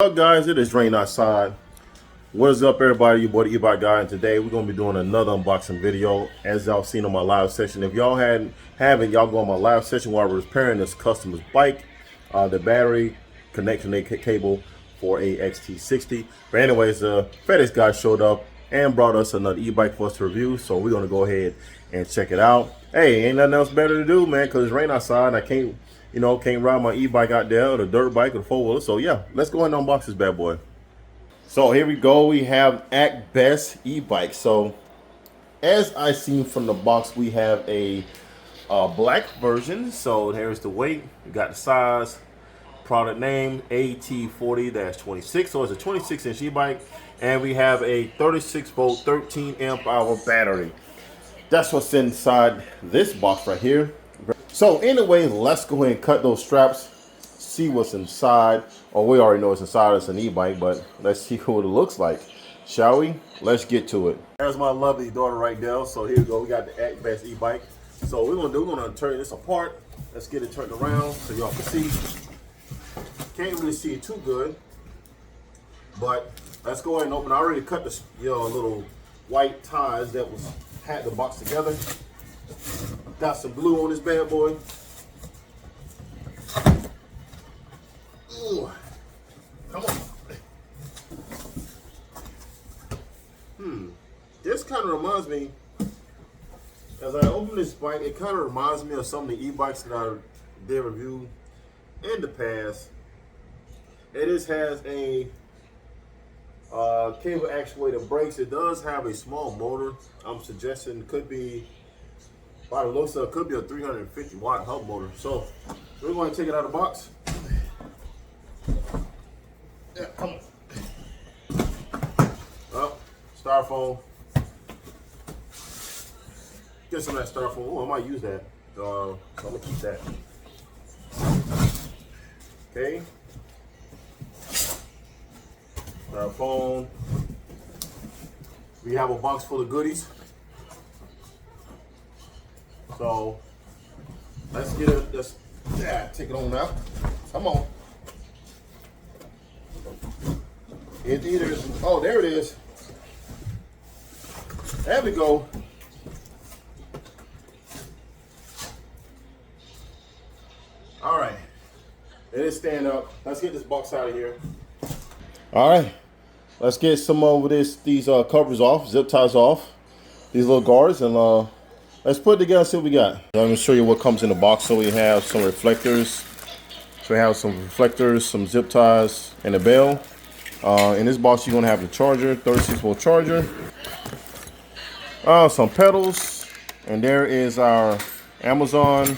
What's up, guys? It is rain outside. What is up, everybody? Your boy the E-bike guy, and today we're gonna be doing another unboxing video. As y'all seen on my live session, if y'all haven't, y'all go on my live session where I was repairing this customer's bike, the battery connection cable for a XT60. But anyways, FedEx guy showed up and brought us another e-bike for us to review. So we're gonna go ahead and check it out. Hey, ain't nothing else better to do, man, because it's rain outside and I can't ride my e-bike out there, or the dirt bike, or the four-wheeler. So yeah, let's go ahead and unbox this bad boy. So here we go. We have actbest e-bike. So as I seen from the box, we have a black version. So here's the weight. We got the size, product name AT40-26. So it's a 26-inch e-bike, and we have a 36-volt, 13-amp-hour battery. That's what's inside this box right here. So anyway, let's go ahead and cut those straps, see what's inside. Oh, we already know what's inside. It's an e-bike, but let's see what it looks like, shall we? Let's get to it. There's my lovely daughter right there. So here we go. We got the actbest e-bike. So we're gonna turn this apart. Let's get it turned around so y'all can see. Can't really see it too good, but let's go ahead and open. I already cut the little white ties that had the box together. Got some glue on this bad boy. Ooh, come on. This kind of reminds me, as I open this bike, it kind of reminds me of some of the e-bikes that I did review in the past. It has a cable actuator brakes. It does have a small motor. I'm suggesting could be, by the looks of it, could be a 350 watt hub motor. So we're going to take it out of the box. Yeah, come on. Well, styrofoam. Get some of that styrofoam. Oh, I might use that. So I'm gonna keep that. Okay. Styrofoam. We have a box full of goodies. So let's get it. Let's take it on out. Come on. It's either, oh, there it is. There we go. All right. It is stand up. Let's get this box out of here. All right. Let's get some of these covers off, zip ties off, these little guards, and let's put it together and see what we got. I'm going to show you what comes in the box. So we have some reflectors. So we have some reflectors, some zip ties, and a bell. In this box, you're going to have the charger, 36-volt charger. Some pedals. And there is our Amazon.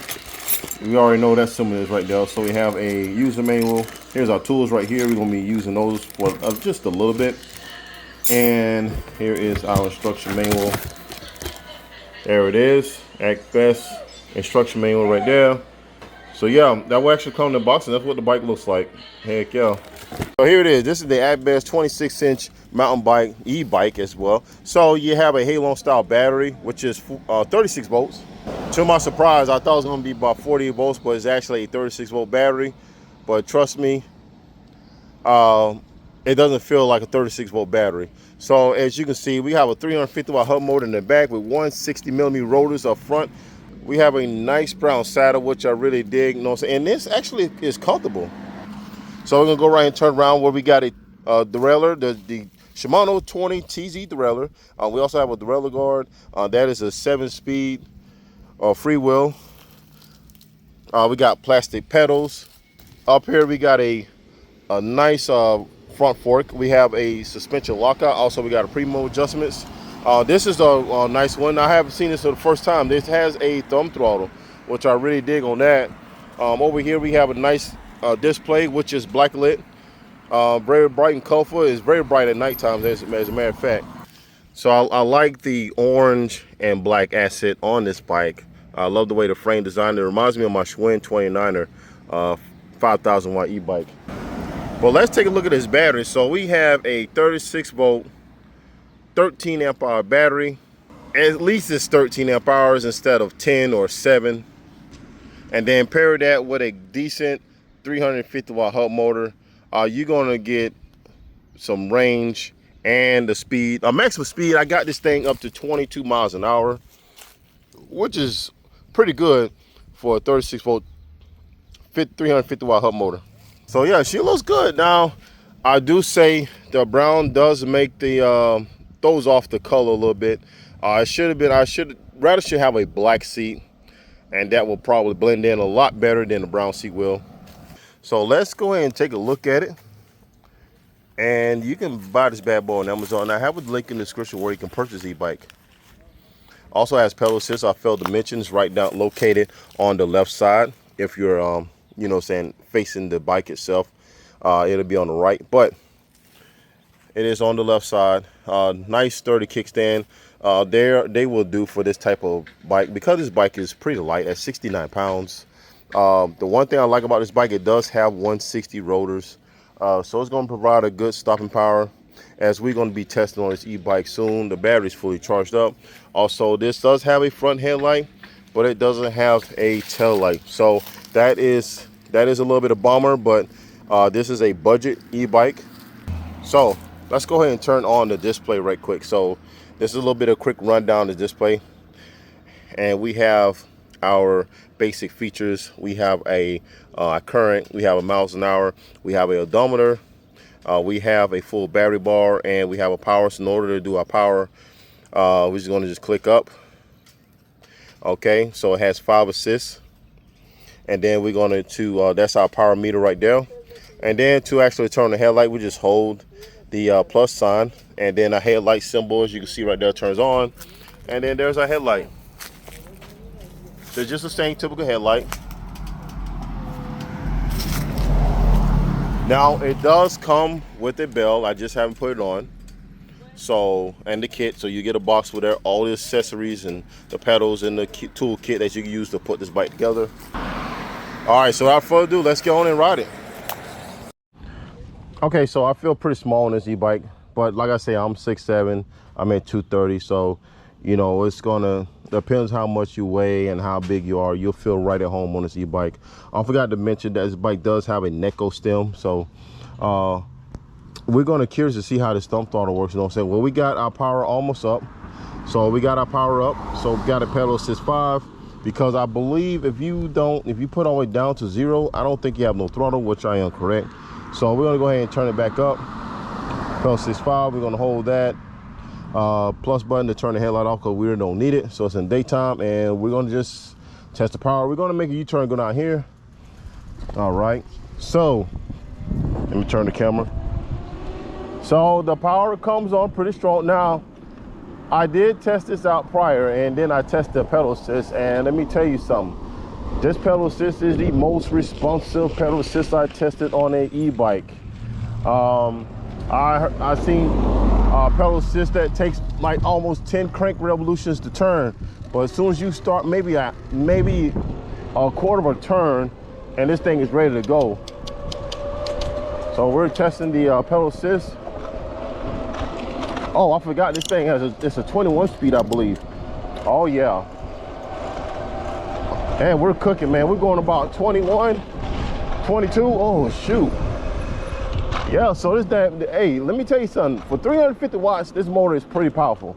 We already know that symbol is right there. So we have a user manual. Here's our tools right here. We're going to be using those for just a little bit. And here is our instruction manual. There it is. actbest instruction manual right there. So yeah, that will actually come in the box, and that's what the bike looks like. Heck yeah. So here it is. This is the actbest 26-inch mountain bike, e-bike as well. So you have a Halon style battery, which is 36 volts. To my surprise, I thought it was going to be about 48 volts, but it's actually a 36-volt battery. But trust me, it doesn't feel like a 36-volt battery. So as you can see, we have a 350 watt hub motor in the back with 160mm rotors up front. We have a nice brown saddle, which I really dig. You know what I'm saying? And this actually is comfortable. So we're gonna go right and turn around where we got a derailleur, the Shimano 20 TZ derailleur. We also have a derailleur guard. That is a 7-speed freewheel. We got plastic pedals. Up here we got a nice front fork. We have a suspension lockout. Also, we got a Primo adjustments. This is a nice one. I haven't seen this for the first time. This has a thumb throttle, which I really dig on that. Over here we have a nice display, which is black lit. Very bright and colorful. It's very bright at nighttime, as a matter of fact. So I like the orange and black asset on this bike. I love the way the frame design. It reminds me of my Schwinn 29er 5,000 watt e-bike. Well, let's take a look at this battery. So we have a 36-volt, 13-amp-hour battery. At least it's 13 amp hours instead of 10 or 7. And then pair that with a decent 350 watt hub motor. you're gonna get some range and the speed. Maximum speed, I got this thing up to 22 miles an hour, which is pretty good for a 36 volt 350 watt hub motor. So yeah, she looks good. Now I do say the brown does make the throws off the color a little bit. It should have been, I should have a black seat, and that will probably blend in a lot better than the brown seat will. So let's go ahead and take a look at it. And you can buy this bad boy on Amazon. I have a link in the description where you can purchase e-bike. Also has pedal assist. I failed to mention, it's right down located on the left side. If you're you know, saying facing the bike itself, it'll be on the right, but it is on the left side. Nice sturdy kickstand. They will do for this type of bike, because this bike is pretty light at 69 pounds. The one thing I like about this bike, it does have 160 rotors. So it's going to provide a good stopping power, as we're going to be testing on this e-bike soon. The battery's fully charged up. Also, this does have a front headlight, but it doesn't have a tail light. So that is a little bit of bummer, but this is a budget e-bike. So let's go ahead and turn on the display right quick. So this is a little bit of quick rundown of the display. And we have our basic features. We have a current, we have a miles an hour, we have a odometer, we have a full battery bar, and we have a power. So in order to do our power, we're just going to just click up. Okay, so it has 5 assists, and then we're going to that's our power meter right there. And then to actually turn the headlight, we just hold the plus sign, and then a headlight symbol, as you can see right there, turns on, and then there's our headlight. So just the same typical headlight. Now it does come with a bell. I just haven't put it on. So, and the kit. So you get a box with all the accessories and the pedals and the tool kit that you can use to put this bike together. All right, so without further ado, let's get on and ride it. Okay, so I feel pretty small on this e-bike, but like I say, I'm 6'7", I'm at 230, so you know, it's gonna depends how much you weigh and how big you are. You'll feel right at home on this e-bike. I forgot to mention that this bike does have a Neko stem, so we're gonna curious to see how this thumb throttle works. You know what I'm saying? Well, we got our power almost up, so we got our power up. So we got a pedal assist 5, because I believe if you put all the way down to 0, I don't think you have no throttle, which I am correct. So we're gonna go ahead and turn it back up. Pedal assist 5, we're gonna hold that. Plus button to turn the headlight off, because we don't need it, so it's in daytime. And we're gonna just test the power. We're gonna make a U-turn, go down here. All right, so let me turn the camera. So the power comes on pretty strong. Now I did test this out prior, and then I tested the pedal assist, and let me tell you something, this pedal assist is the most responsive pedal assist I tested on an e-bike. I seen pedal assist that takes like almost 10 crank revolutions to turn, but as soon as you start maybe a quarter of a turn, and this thing is ready to go. So we're testing the pedal assist. Oh, I forgot this thing has it's a 21 speed, I believe. Oh yeah, and we're cooking, man. We're going about 21, 22. Oh shoot. Yeah, so this damn, hey, let me tell you something. For 350 watts, this motor is pretty powerful.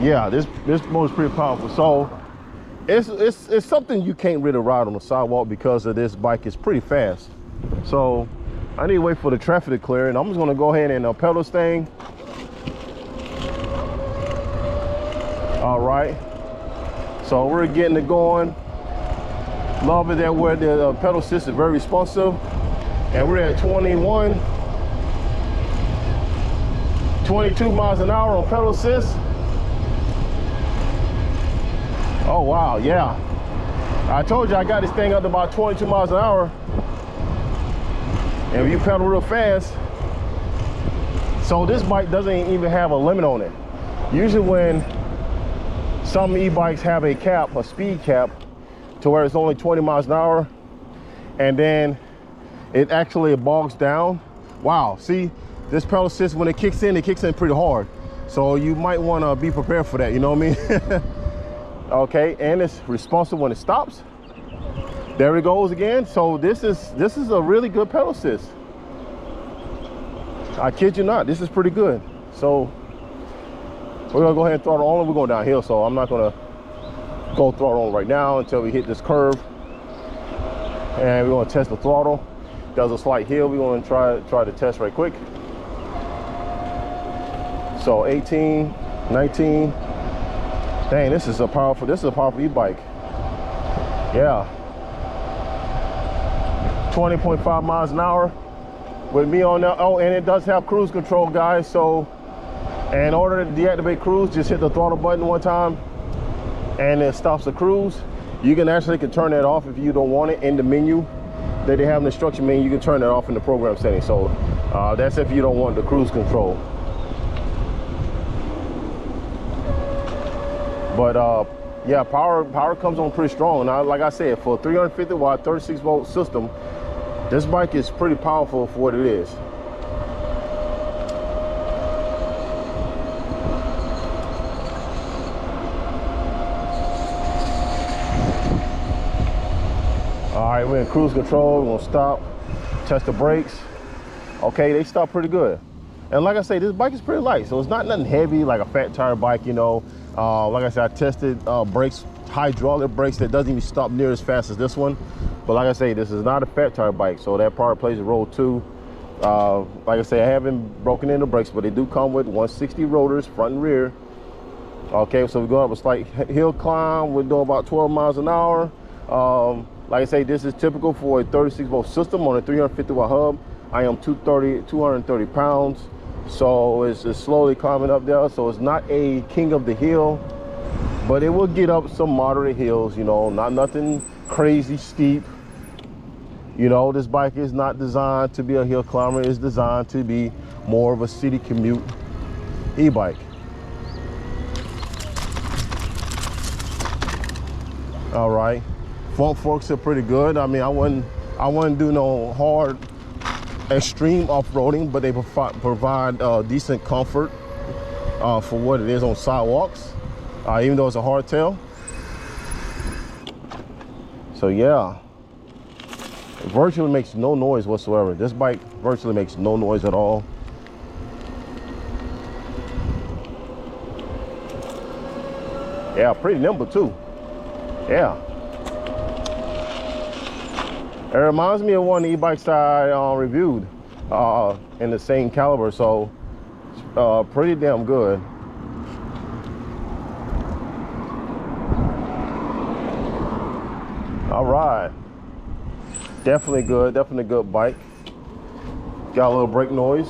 Yeah, this motor is pretty powerful. So it's something you can't really ride on the sidewalk, because of this bike is pretty fast. So I need to wait for the traffic to clear, and I'm just gonna go ahead and pedal this thing. All right, so we're getting it going. Love it that where the pedal assist is very responsive. And we're at 22 miles an hour on pedal assist. Oh wow, yeah. I told you I got this thing up to about 22 miles an hour. And if you pedal real fast, so this bike doesn't even have a limit on it. Usually when some e-bikes have a cap, a speed cap, to where it's only 20 miles an hour, and then it actually bogs down. Wow, see, this pedal assist, when it kicks in pretty hard. So you might want to be prepared for that, you know what I mean? Okay, and it's responsive when it stops. There it goes again. So this is a really good pedal assist. I kid you not, this is pretty good. So we're gonna go ahead and throttle on. We're going downhill, so I'm not gonna go throttle on right now until we hit this curve. And we're gonna test the throttle. There's a slight hill we're gonna try to test right quick. So 18, 19. Dang, this is a powerful e-bike. Yeah. 20.5 miles an hour with me on there. Oh, and it does have cruise control, guys. So in order to deactivate cruise, just hit the throttle button one time and it stops the cruise. You can actually turn that off if you don't want it in the menu. They have an instruction menu. You can turn that off in the program settings. So that's if you don't want the cruise control. But yeah, power comes on pretty strong. Now, like I said, for a 350 watt 36 volt system, this bike is pretty powerful for what it is. All right, we're in cruise control. We're gonna stop, test the brakes. Okay, they stop pretty good. And like I say, this bike is pretty light, so it's not nothing heavy like a fat tire bike, you know. Like I said, I tested brakes, hydraulic brakes that doesn't even stop near as fast as this one. But like I say, this is not a fat tire bike, so that part plays a role too. Like I say, I haven't broken in the brakes, but they do come with 160 rotors, front and rear. Okay, so we're going up a slight hill climb. We're doing about 12 miles an hour. Like I say, this is typical for a 36 volt system on a 350 watt hub. I am 230 pounds. So it's slowly climbing up there. So it's not a king of the hill, but it will get up some moderate hills, you know, not nothing crazy steep. You know, this bike is not designed to be a hill climber. It's designed to be more of a city commute e-bike. All right, front forks are pretty good. I mean, I wouldn't do no hard extreme off-roading, but they provide decent comfort for what it is on sidewalks, even though it's a hardtail. So yeah, it virtually makes no noise whatsoever. This bike virtually makes no noise at all. Yeah, pretty nimble too. Yeah. It reminds me of one of the e-bikes I reviewed in the same caliber, so pretty damn good. All right, definitely good bike. Got a little brake noise.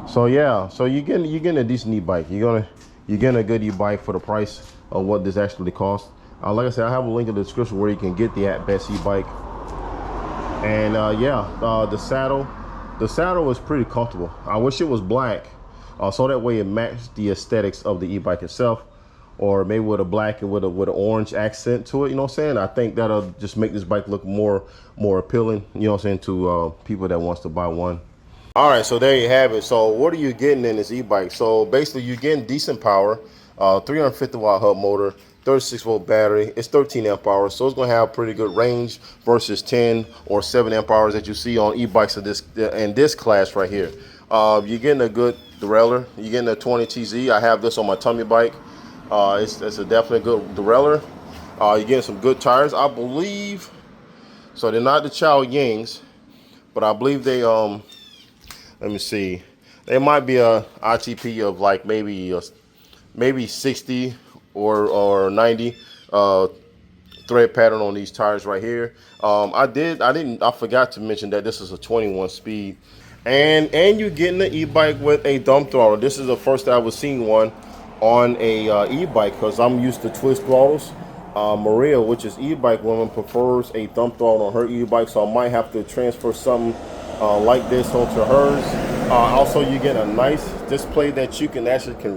So yeah, so you're getting a decent e-bike. You're getting a good e-bike for the price of what this actually costs. Like I said, I have a link in the description where you can get the actbest e-bike. And yeah, the saddle is pretty comfortable. I wish it was black, so that way it matched the aesthetics of the e-bike itself, or maybe with a black and with an orange accent to it. You know what I'm saying? I think that'll just make this bike look more appealing, you know what I'm saying, to people that wants to buy one. All right, so there you have it. So what are you getting in this e-bike? So basically you're getting decent power, 350 watt hub motor, 36 volt battery. It's 13 amp hours, so it's gonna have pretty good range versus 10 or 7 amp hours that you see on e-bikes of this class right here. You're getting a good derailleur. You're getting a 20 TZ. I have this on my tummy bike. It's a definitely good derailleur. You're getting some good tires, I believe. So they're not the Chow Yings, but I believe they let me see. They might be a ITP of like maybe 60 or 90 thread pattern on these tires right here. I forgot to mention that this is a 21 speed, and you're getting the e-bike with a dump throttle. This is the first time I was seeing one on a e-bike, because I'm used to twist throttles. Maria, which is e-bike woman, prefers a thumb throttle on her e-bike, so I might have to transfer something like this onto hers. Also, you get a nice display that you can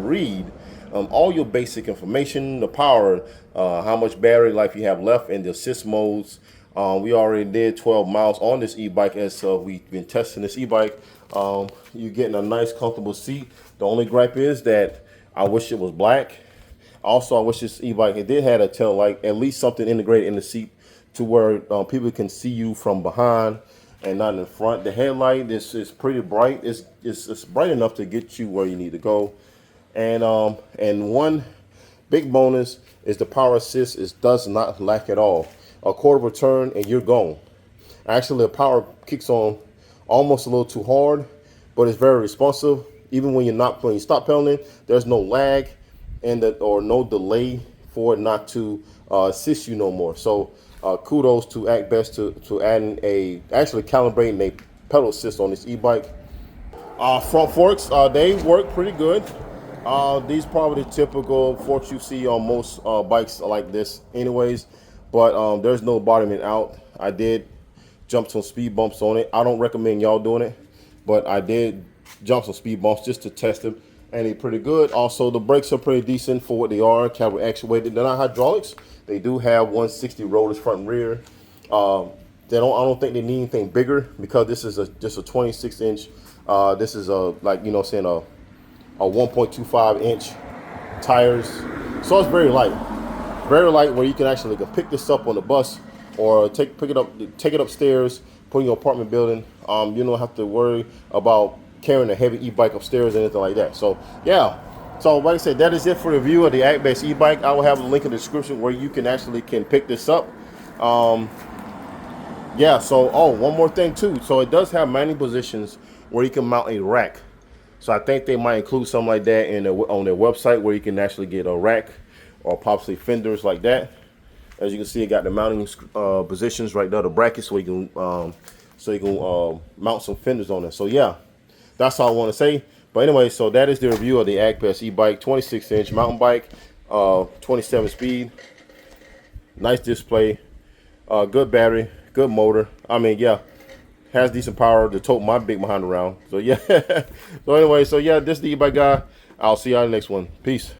read all your basic information, the power, how much battery life you have left, and the assist modes. We already did 12 miles on this e-bike as we've been testing this e-bike. You're getting a nice comfortable seat. The only gripe is that I wish it was black. Also, I wish this e-bike, it did have a tail light, at least something integrated in the seat to where people can see you from behind and not in front. The headlight is pretty bright. It's bright enough to get you where you need to go. And one big bonus is the power assist. It does not lack at all. A quarter of a turn and you're gone. Actually, the power kicks on almost a little too hard, but it's very responsive. Even when when you stop pedaling, there's no lag or no delay for it not to assist you no more. So kudos to actbest to adding actually calibrating a pedal assist on this e-bike. Front forks, they work pretty good. These probably the typical forks you see on most bikes like this anyways, but there's no bottoming out. I did jump some speed bumps on it. I don't recommend y'all doing it, but I did jump some speed bumps just to test them, and they're pretty good. Also, the brakes are pretty decent for what they are. Caliber actuated. They're not hydraulics. They do have 160 rollers front and rear. I don't think they need anything bigger because this is just a 26-inch. This is a 1.25 inch tires, so it's very light where you can actually pick this up on the bus or take it upstairs, put in your apartment building. You don't have to worry about carrying a heavy e-bike upstairs or anything like that. So yeah, so like I said, that is it for the review of the actbest e-bike. I will have a link in the description where you can pick this up. Yeah, so one more thing too, so it does have mounting positions where you can mount a rack. So I think they might include something like that on their website where you can actually get a rack or possibly fenders like that. As you can see, it got the mounting positions right there, the brackets, so you can mount some fenders on it. So yeah, that's all I want to say. But anyway, so that is the review of the actbest e-bike, 26-inch mountain bike, 27 speed, nice display, good battery, good motor. I mean, yeah, has decent power to tote my big behind around. So yeah. So anyway, so yeah, this is the e-bike guy. I'll see y'all in the next one. Peace.